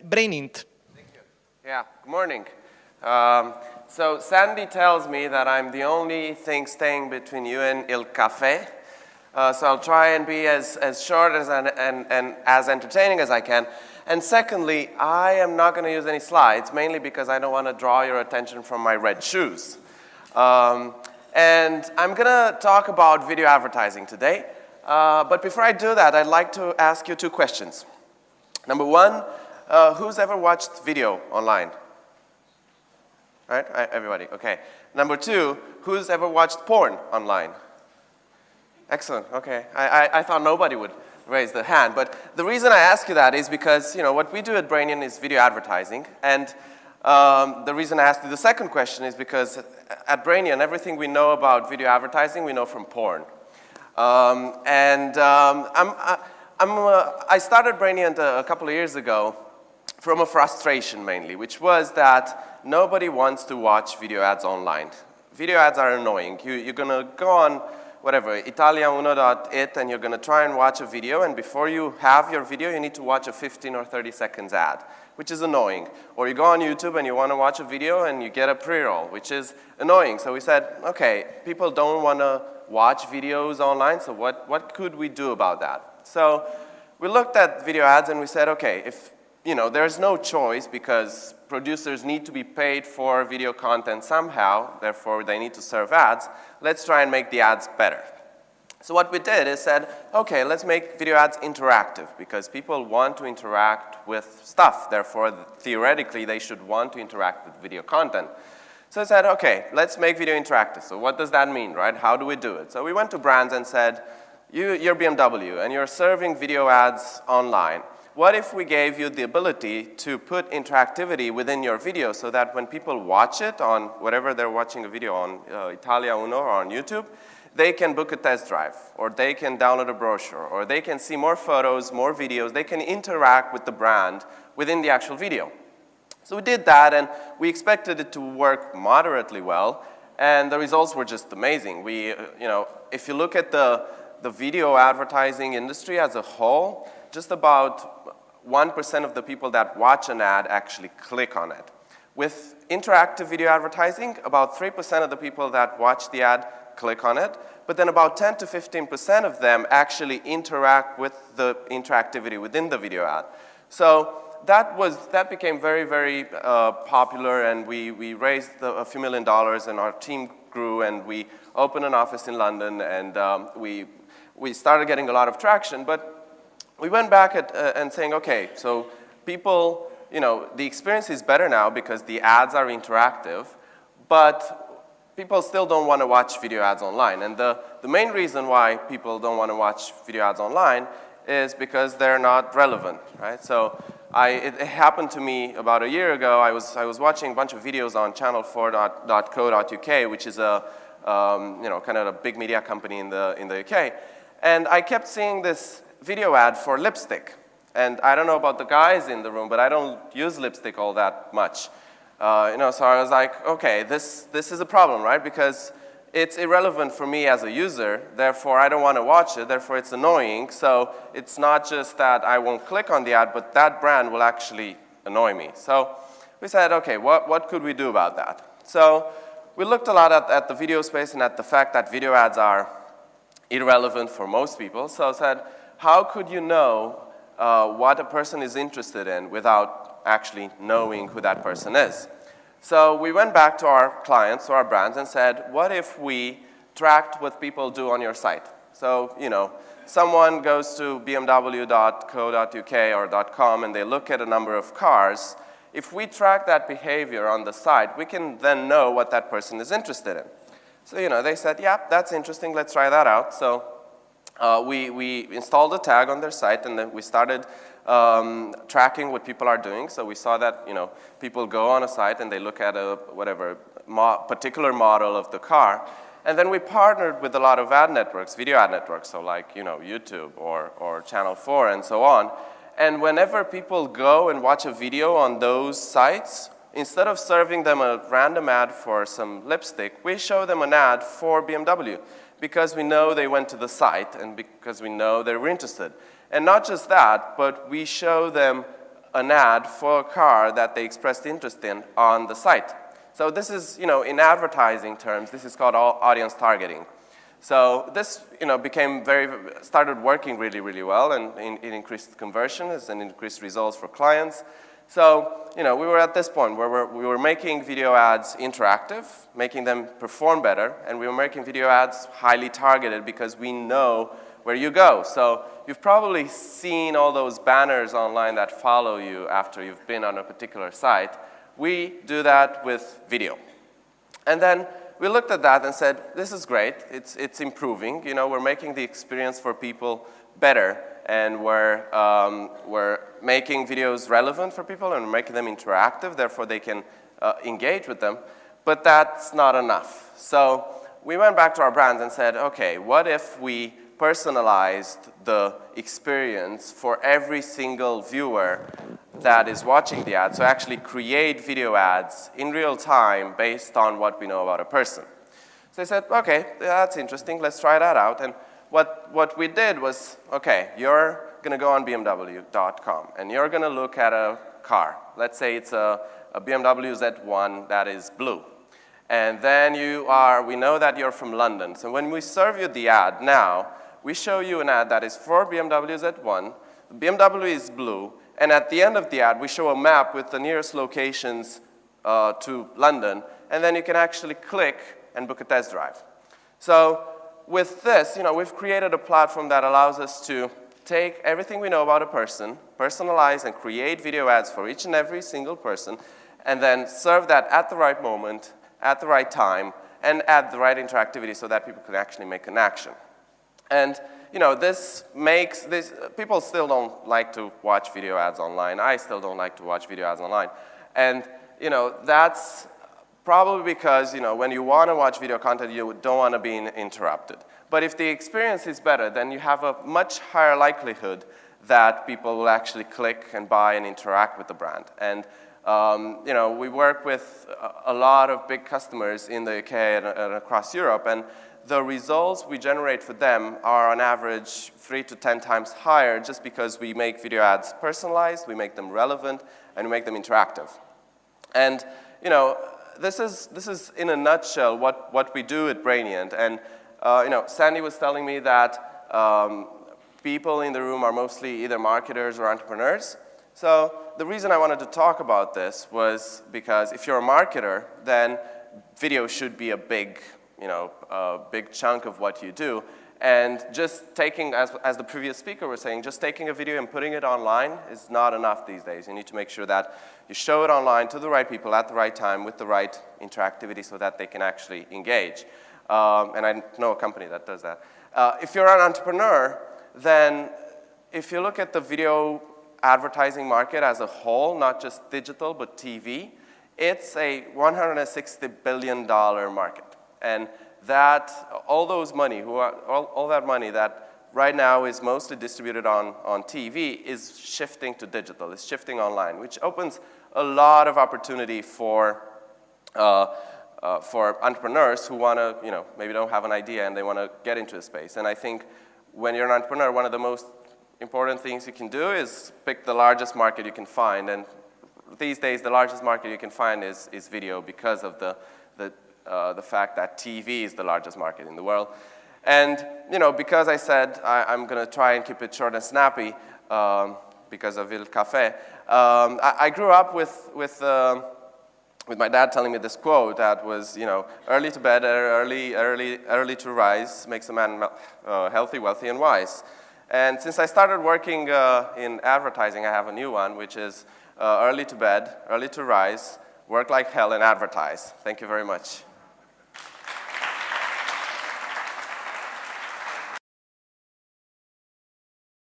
BrainInt. Thank you. Yeah, good morning. So Sandy tells me that I'm the only thing staying between you and Il Café. So I'll try and be as short and as entertaining as I can. And secondly, I am not going to use any slides, mainly because I don't want to draw your attention from my red shoes. And I'm going to talk about video advertising today. But before I do that, I'd like to ask you two questions. Number one, who's ever watched video online? Right? Everybody, okay. Number two, who's ever watched porn online? Excellent, okay. I thought nobody would raise their hand, but the reason I ask you that is because, you know, what we do at BrainInt is video advertising, and the reason I asked you the second question is because at BrainInt, everything we know about video advertising, we know from porn. I started BrainInt a couple of years ago from a frustration mainly, which was that nobody wants to watch video ads online. Video ads are annoying. You're going to go on whatever, italiauno.it, and you're going to try and watch a video, and before you have your video, you need to watch a 15 or 30 seconds ad, which is annoying. Or you go on YouTube and you want to watch a video and you get a pre-roll, which is annoying. So we said, okay, people don't want to watch videos online, so what could we do about that? So we looked at video ads and we said, okay, if there's no choice because producers need to be paid for video content somehow, therefore they need to serve ads, let's try and make the ads better. So what we did is said, okay, let's make video ads interactive because people want to interact with stuff, therefore theoretically they should want to interact with video content. So I said, okay, let's make video interactive. So what does that mean, right? How do we do it? So we went to brands and said, you're BMW and you're serving video ads online. What if we gave you the ability to put interactivity within your video so that when people watch it on whatever they're watching a video on, Italia Uno or on YouTube, they can book a test drive, or they can download a brochure, or they can see more photos, more videos, they can interact with the brand within the actual video. So we did that, and we expected it to work moderately well, and the results were just amazing. If you look at the video advertising industry as a whole, just about 1% of the people that watch an ad actually click on it. With interactive video advertising, about 3% of the people that watch the ad click on it, but then about 10 to 15% of them actually interact with the interactivity within the video ad. So that became very, very popular, and we raised a few $1 million, and our team grew, and we opened an office in London, and we started getting a lot of traction. But we went back and saying, okay, so people, the experience is better now because the ads are interactive, but people still don't want to watch video ads online. And the main reason why people don't want to watch video ads online is because they're not relevant, right? So it happened to me about a year ago. I was watching a bunch of videos on channel4.co.uk, which is a kind of a big media company in the UK, and I kept seeing this video ad for lipstick. And I don't know about the guys in the room, but I don't use lipstick all that much. So I was like, okay, this is a problem, right? Because it's irrelevant for me as a user, therefore I don't want to watch it, therefore it's annoying. So it's not just that I won't click on the ad, but that brand will actually annoy me. So we said, okay, what could we do about that? So we looked a lot at the video space and at the fact that video ads are irrelevant for most people. So I said, how could you know what a person is interested in without actually knowing who that person is? So we went back to our clients, to our brands, and said, what if we tracked what people do on your site? So, someone goes to bmw.co.uk or .com and they look at a number of cars. If we track that behavior on the site, we can then know what that person is interested in. So, they said, yeah, that's interesting, let's try that out. So we installed a tag on their site, and then we started tracking what people are doing. So we saw that people go on a site and they look at a particular model of the car, and then we partnered with a lot of ad networks, video ad networks, so like YouTube or Channel 4 and so on. And whenever people go and watch a video on those sites, instead of serving them a random ad for some lipstick, we show them an ad for BMW, because we know they went to the site and because we know they were interested. And not just that, but we show them an ad for a car that they expressed interest in on the site. So this is, in advertising terms, this is called audience targeting. So this, started working really, really well, and it increased conversions and increased results for clients. So, we were at this point where we were making video ads interactive, making them perform better, and we were making video ads highly targeted because we know where you go. So you've probably seen all those banners online that follow you after you've been on a particular site. We do that with video. And then we looked at that and said, this is great, it's improving, we're making the experience for people better, and we're making videos relevant for people and we're making them interactive, therefore they can engage with them, but that's not enough. So we went back to our brands and said, okay, what if we personalized the experience for every single viewer that is watching the ad, so actually create video ads in real time based on what we know about a person. So I said, okay, that's interesting, let's try that out. And what we did was, okay, you're going to go on BMW.com and you're going to look at a car. Let's say it's a BMW Z1 that is blue. And then we know that you're from London. So when we serve you the ad now, we show you an ad that is for BMW Z1, BMW is blue, and at the end of the ad, we show a map with the nearest locations to London, and then you can actually click and book a test drive. So with this, we've created a platform that allows us to take everything we know about a person, personalize and create video ads for each and every single person, and then serve that at the right moment, at the right time, and add the right interactivity so that people can actually make an action. And this makes this, people still don't like to watch video ads online. I still don't like to watch video ads online. And, that's probably because, when you want to watch video content, you don't want to be interrupted. But if the experience is better, then you have a much higher likelihood that people will actually click and buy and interact with the brand. And, we work with a lot of big customers in the UK and across Europe, and the results we generate for them are on average 3 to 10 times higher just because we make video ads personalized, we make them relevant, and we make them interactive. And this is in a nutshell what we do at Brainient. And Sandy was telling me that people in the room are mostly either marketers or entrepreneurs. So the reason I wanted to talk about this was because if you're a marketer, then video should be a big chunk of what you do. And just taking, as the previous speaker was saying, just taking a video and putting it online is not enough these days. You need to make sure that you show it online to the right people at the right time with the right interactivity so that they can actually engage. And I know a company that does that. If you're an entrepreneur, then if you look at the video advertising market as a whole, not just digital, but TV, it's a $160 billion market. And that, all that money that right now is mostly distributed on TV is shifting to digital, it's shifting online, which opens a lot of opportunity for entrepreneurs who want to, maybe don't have an idea and they want to get into a space. And I think when you're an entrepreneur, one of the most important things you can do is pick the largest market you can find. And these days, the largest market you can find is video because of the fact that TV is the largest market in the world. And, because I said I'm going to try and keep it short and snappy because of Il Café, I grew up with my dad telling me this quote that was, early to bed, early to rise makes a man healthy, wealthy, and wise. And since I started working in advertising, I have a new one, which is early to bed, early to rise, work like hell, and advertise. Thank you very much.